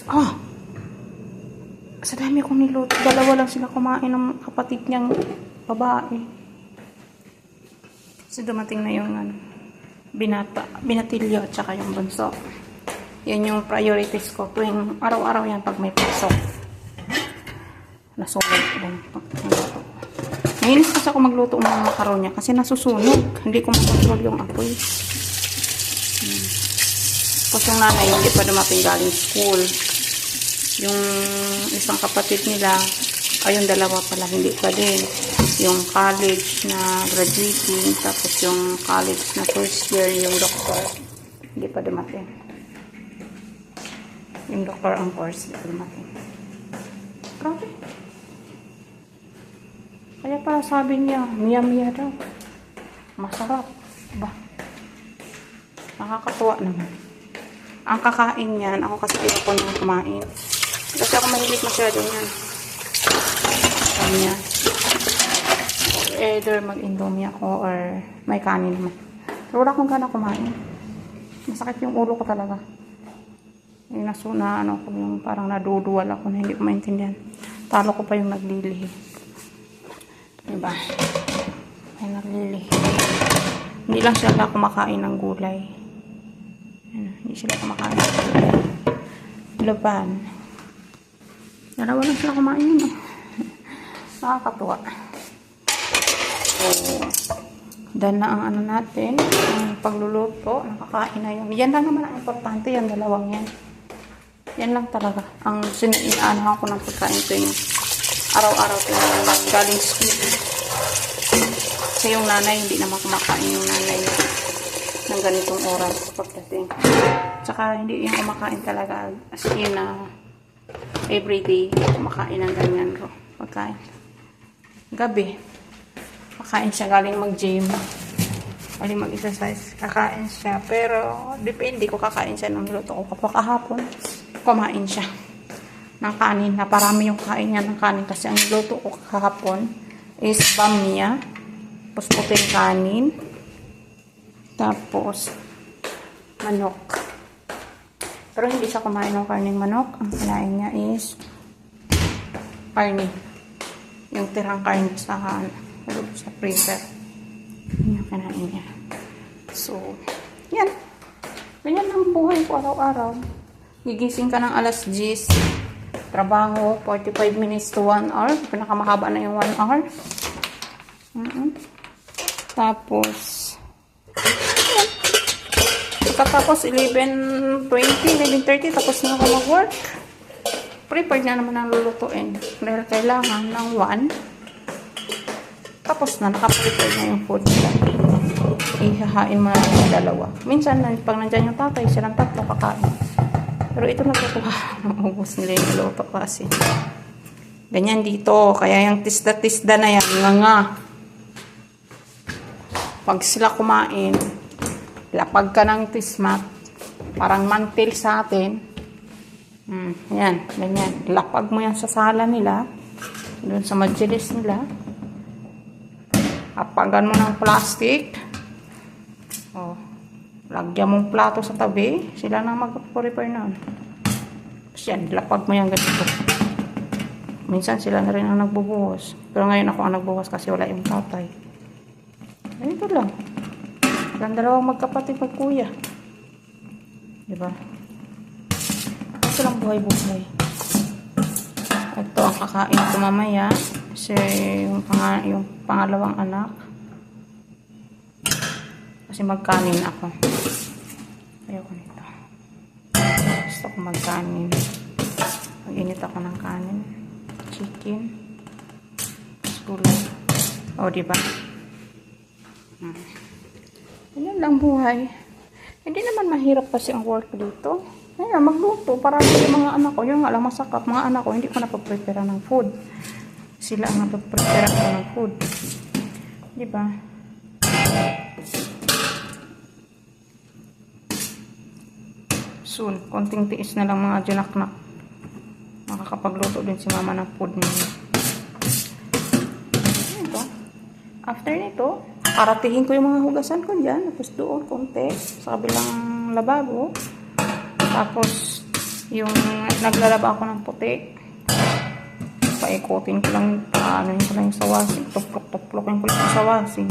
Ah! Sa dami kong niluto. Dalawa lang sila kumain ng kapatid niyang babae. Kasi dumating na yung binatilyo at saka yung bunso. Yan yung priorities ko. Tuwing araw-araw yan pag may pasok. Nasunog lang. Nainis kasi ako magluto ng mga makaronya kasi nasusunog. Hindi ko makontrol yung apoy. Tapos yung nanay hindi pa dumating galing school. Yung isang kapatid nila, ay yung dalawa pala, hindi pa din. Yung college na graduating, tapos yung college na first year, yung doctor, hindi pa dumating. Yung doctor ang course, hindi pa dumating. Grabe. Kaya pala sabi niya, miya-miya daw. Masarap. Ba? Nakakatuwa naman. Ang kakain niyan, ako kasi ko nang kumain. Kasi ako mahilig masyado niyan. Kanya. Either mag-indomie ako or may kanin naman. Pero wala akong gana kumain. Masakit yung ulo ko talaga. Yung ano ko, yung parang naduduwal ako na hindi ko maintindihan. Talo ko pa yung naglilihi. Diba? May naglilihi. Hindi lang sila kumakain ng gulay. Hindi sila kumakain ng gulay. Laban. Dalawa lang sila kumain yun. Nakakatuwa. So, dahil na ang ano natin, ang pagluluto, nakakain na yun. Yan lang naman ang importante, yung dalawang yan. Yan lang talaga. Ang inaanahan ko ng pagkain ko yung araw-araw ko yung galing school. Kasi yung nanay, hindi naman kumakain yung nanay ng ganitong oras pagdating. Tsaka hindi yung kumakain talaga as in na everyday kumakain ng ganyan ko pagkain. Gabi kakain siya galing mag-gym, galing mag-exercise, kakain siya, pero depende ko kakain siya ng niluto ko. Kapag kahapon kumain siya ng kanin, na parami yung kain niya ng kanin kasi ang niluto ko kahapon is bamya, tapos puting kanin, tapos manok. Pero hindi siya kumain ng karning manok. Ang kinain niya is karni. Yung tirang karni sa freezer. Yun yung kinain niya. So, yan. Ganyan ang buhay ko araw-araw. Gigising ka ng alas 10. Trabaho, 45 minutes to 1 hour. Pinakamahaba na yung 1 hour. Tapos, tapos 11:20, 11:30, tapos na ako mag-work. Prepared na naman ang lulutuin. Dahil kailangan ng 1. Tapos na, nakaprepare na yung food nila. Ihahain mo na yung dalawa. Minsan, pag nandyan yung tatay, silang tatlo kakain. Pero ito nagtutuwa. Maubos nila yung luto kasi. Ganyan dito. Kaya yung tisda-tisda na yan, nga. Pag sila kumain, lapag ka ng tismat, parang mantil sa atin. Yan, ganyan. Lapag mo yan sa sala nila, doon sa majilis nila. Apagan mo ng plastic. Lagyan mong plato sa tabi. Sila na mag-prepare na. Tapos yan, lapag mo yan ganito. Minsan sila na rin ang nagbubuhos. Pero ngayon ako ang nagbubuhos kasi wala yung tatay. Ganito lang. Ang dalawang magkapatid magkuya. Diba? Ito lang buhay-buhay. Ito ang kakain ko mamaya. Kasi yung pangalawang anak. Kasi magkanin ako. Ayoko nito. Gusto ko magkanin. Mag-init ako ng kanin. Chicken. Gulay. O, diba? Yan lang buhay. Hindi naman mahirap kasi ang work dito. Ayan, magluto para sa mga anak ko. Yung nga lang masakap. Mga anak ko, hindi ko napaprepare ng food. Sila ang napaprepare ko ng food. Diba? Soon, konting tiis na lang mga junaknak. Makakapagluto din si mama ng food niya. Ito. After nito, aratihin ko yung mga hugasan ko dyan. Tapos doon, konti. Sa kabilang lababo. Tapos, Yung naglalaba ako ng puti. Paikutin ko lang, paanoin ko lang yung sawasing. Tuplok-tuplokin ko lang yung sawasing.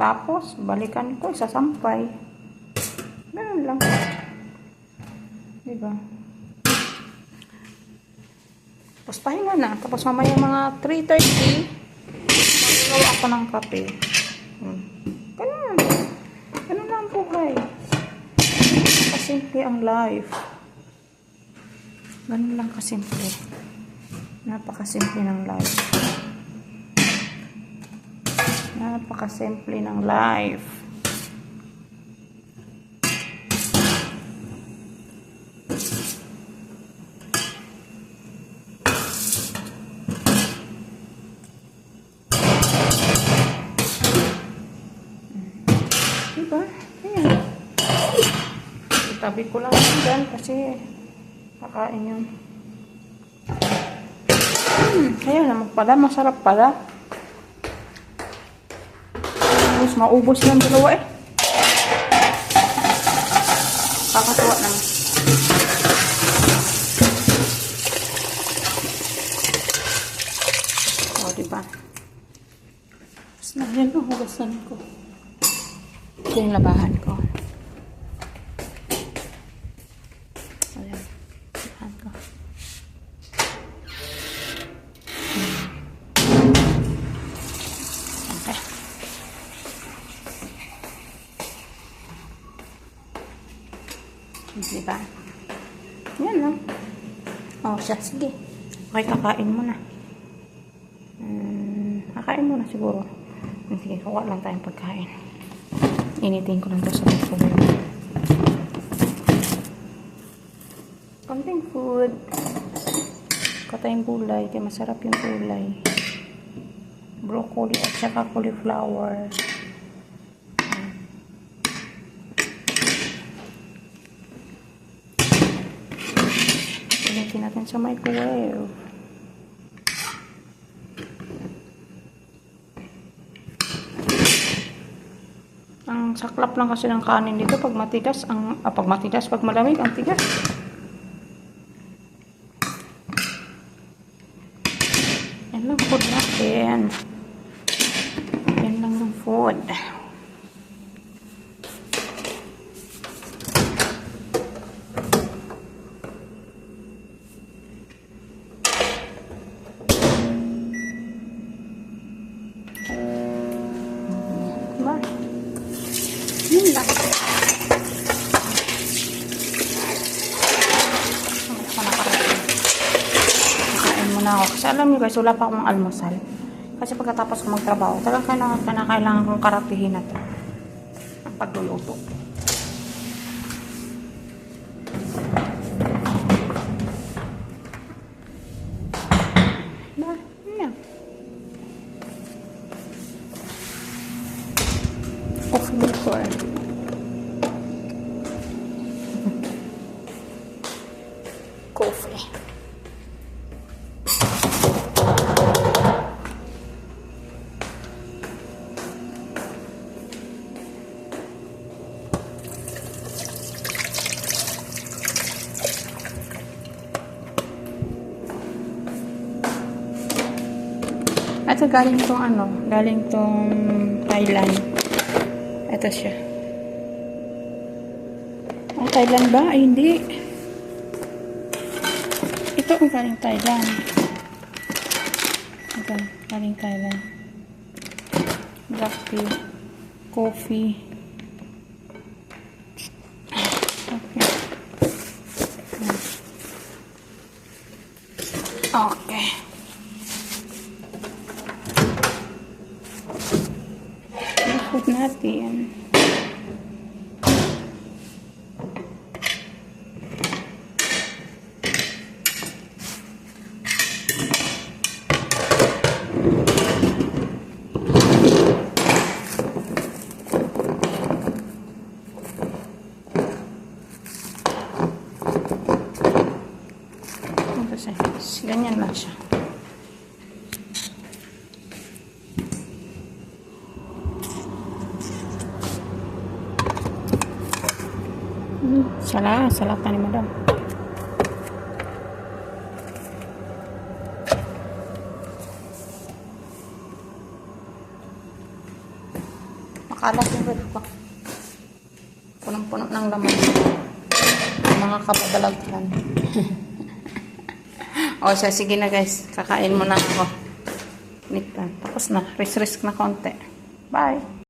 Tapos, balikan ko, isasampay. Ganun lang. Diba? Tapos pahinga na. Tapos mamaya mga 3:30, magawa ako ng kape. Ganun. Ganun lang ang buhay. Kasimple ang life. Ganun lang kasimple. Napakasimple ng life. Napakasimple ng life. Diba? Ayan. Itabi ko lang dyan kasi kakain yun. Kaya naman pala, masarap pala. Tapos maubos lang dalawa eh. Kakatuwa naman. O, diba? Tapos na yan, hugasan ko. Ito yung labahan ko. Ayan. Labahan ko. Okay. Diba? Yan lang. O, siya. Sige. Okay, kakain mo na. Kakain mo na siguro. Sige, kuha lang tayong pagkain. Initin ko lang ito sa microwave. Konting food. Katayang gulay. Kaya masarap yung gulay. Broccoli at saka cauliflower. Initin natin sa microwave. Ang saklap lang kasi ng kanin dito pag matigas, pag malamig, ang tigas. Yan lang food natin. Yan lang ng food. Diba? Yun lang. Kain muna ako. Kasi alam niyo guys, wala pa akong almusal. Kasi pagkatapos ko magtrabaho, talagang kailangan kong karatihin na ito. Ang pagluluto. Diba? Yan. Coffee maker. Coffee. At galing tong Thailand. Ito siya. Ang Thailand ba? Ay, hindi. Ito ang galing Thailand. Ito, galing Thailand. Black tea. Coffee. Okay. Okay. Ikot natin. Ganyan lang siya. Sa lata ni madam. Makalat yung ref ko. Punong-puno ng laman. Mga kababalagyan. O siya, sige na guys. Kakain muna ako. Tapos na. Risk na konti. Bye.